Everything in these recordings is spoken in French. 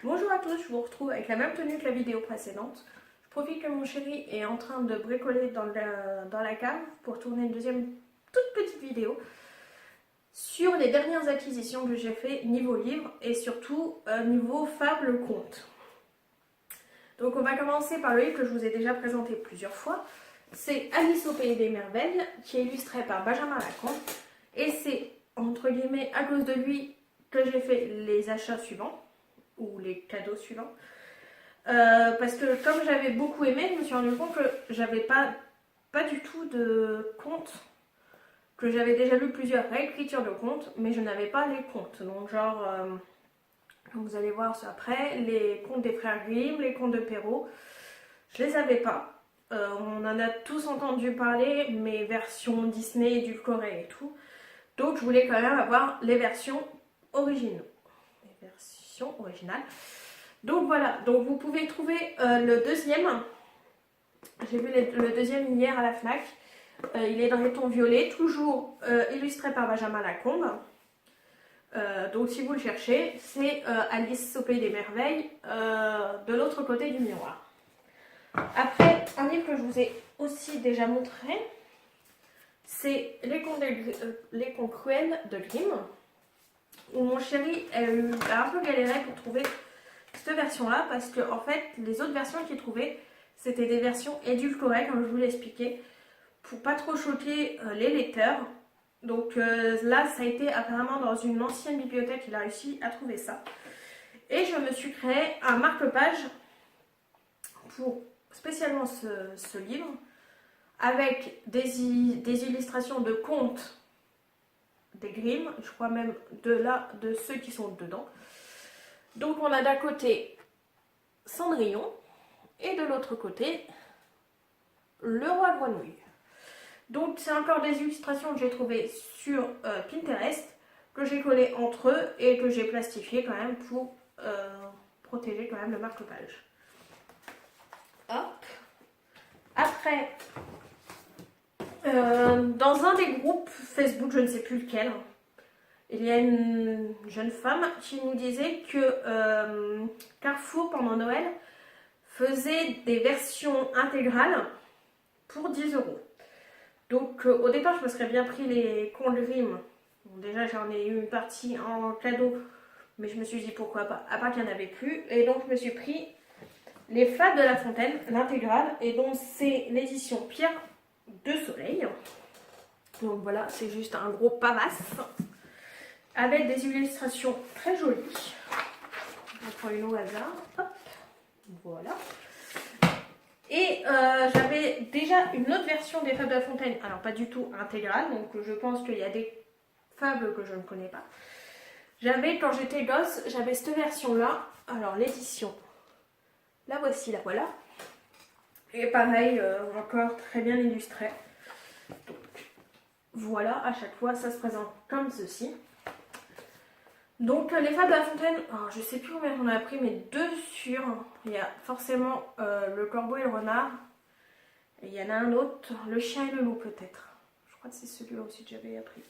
Bonjour à tous, je vous retrouve avec la même tenue que la vidéo précédente. Je profite que mon chéri est en train de bricoler dans la cave pour tourner une deuxième toute petite vidéo sur les dernières acquisitions que j'ai fait niveau livre et surtout niveau fable conte. Donc on va commencer par le livre que je vous ai déjà présenté plusieurs fois. C'est Alice au pays des merveilles qui est illustré par Benjamin Lacombe et c'est entre guillemets à cause de lui que j'ai fait les achats suivants ou les cadeaux suivants. Parce que comme j'avais beaucoup aimé, je me suis rendu compte que j'avais pas du tout de contes, que j'avais déjà lu plusieurs réécritures de contes, mais je n'avais pas les contes. Donc genre, vous allez voir ça après, les contes des frères Grimm, les contes de Perrault, je les avais pas. On en a tous entendu parler, mais versions Disney, édulcorées et tout. Donc je voulais quand même avoir les versions originales. Les versions originales. Donc voilà, donc vous pouvez trouver le deuxième. J'ai vu le deuxième hier à la FNAC. Il est dans les tons violets, toujours illustré par Benjamin Lacombe. Donc si vous le cherchez, c'est Alice au pays des merveilles, de l'autre côté du miroir. Après, un livre que je vous ai aussi déjà montré, c'est les contes cruels de Grimm, où mon chéri a un peu galéré pour trouver cette version-là, parce que en fait, les autres versions qu'il trouvait, c'était des versions édulcorées, comme je vous l'ai expliqué, pour pas trop choquer les lecteurs. Donc là, ça a été apparemment dans une ancienne bibliothèque, il a réussi à trouver ça. Et je me suis créé un marque-page pour spécialement ce livre, avec des illustrations de contes des Grimm, je crois même de ceux qui sont dedans. Donc on a d'un côté Cendrillon et de l'autre côté le roi grenouille. Donc c'est encore des illustrations que j'ai trouvées sur Pinterest, que j'ai collées entre eux et que j'ai plastifié quand même pour protéger quand même le marque-page. Hop. Après, dans un des groupes Facebook, je ne sais plus lequel, il y a une jeune femme qui nous disait que Carrefour, pendant Noël, faisait des versions intégrales pour 10 euros. Donc au départ, je me serais bien pris les contes Grimm. Bon, déjà, j'en ai eu une partie en cadeau, mais je me suis dit pourquoi pas, à part qu'il n'y en avait plus. Et donc, je me suis pris les Fables de La Fontaine, l'intégrale, et donc c'est l'édition Pierre de Soleil. Donc voilà, c'est juste un gros pavasse avec des illustrations très jolies. Je prends une au hasard. Hop, voilà. Et j'avais déjà une autre version des Fables de La Fontaine, alors pas du tout intégrale, donc je pense qu'il y a des fables que je ne connais pas. J'avais, quand j'étais gosse, j'avais cette version-là, alors l'édition, la voici, la voilà. Et pareil, encore très bien illustré. Donc voilà, à chaque fois, ça se présente comme ceci. Donc les Fables de La Fontaine, alors, je sais plus combien on a pris, mais deux sur. Il y a forcément le corbeau et le renard. Et il y en a un autre, le chien et le loup peut-être. Je crois que c'est celui-là aussi que j'avais appris.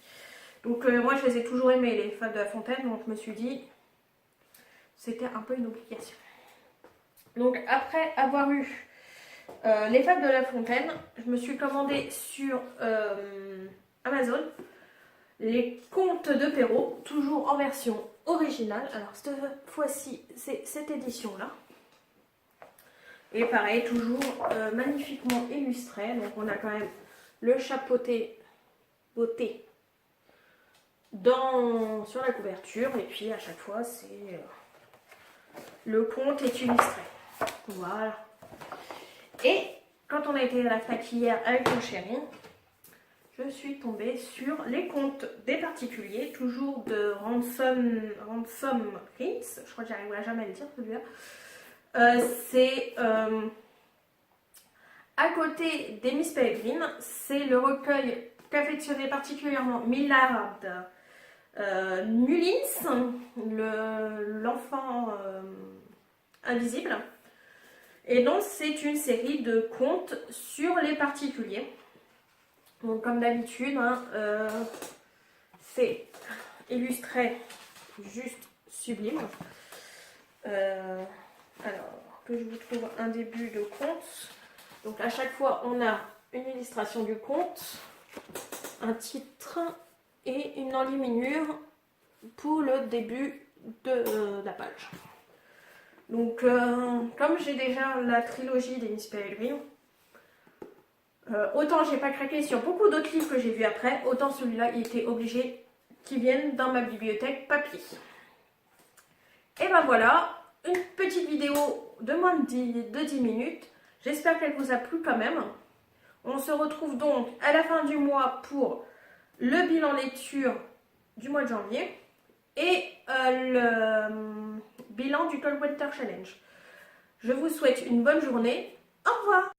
Donc moi je les ai toujours aimés les Fables de La Fontaine, donc je me suis dit c'était un peu une obligation. Donc après avoir eu les Fables de La Fontaine, je me suis commandé sur Amazon les contes de Perrault, toujours en version originale. Alors cette fois-ci, c'est cette édition-là. Et pareil, toujours magnifiquement illustré. Donc on a quand même le chapeauté beauté sur la couverture. Et puis à chaque fois, c'est le conte est illustré. Voilà. Et quand on a été à la FNAC hier avec mon chéri, je suis tombée sur les contes des particuliers, toujours de Ransom Prince. Je crois que j'arriverai jamais à le dire celui-là. C'est à côté des Miss Peregrine, c'est le recueil qu'affectionnait particulièrement Millard Mullins, l'enfant invisible. Et donc c'est une série de contes sur les particuliers. Donc comme d'habitude, hein, c'est illustré juste sublime. Alors, que je vous trouve un début de conte. Donc à chaque fois, on a une illustration du conte, un titre et une enluminure pour le début de la page. Donc, comme j'ai déjà la trilogie des Miss Peregrine, autant j'ai pas craqué sur beaucoup d'autres livres que j'ai vus après, autant celui-là, il était obligé qu'il vienne dans ma bibliothèque papier. Et ben voilà, une petite vidéo de moins de 10 minutes. J'espère qu'elle vous a plu quand même. On se retrouve donc à la fin du mois pour le bilan lecture du mois de janvier et le bilan du Cold Winter Challenge. Je vous souhaite une bonne journée. Au revoir!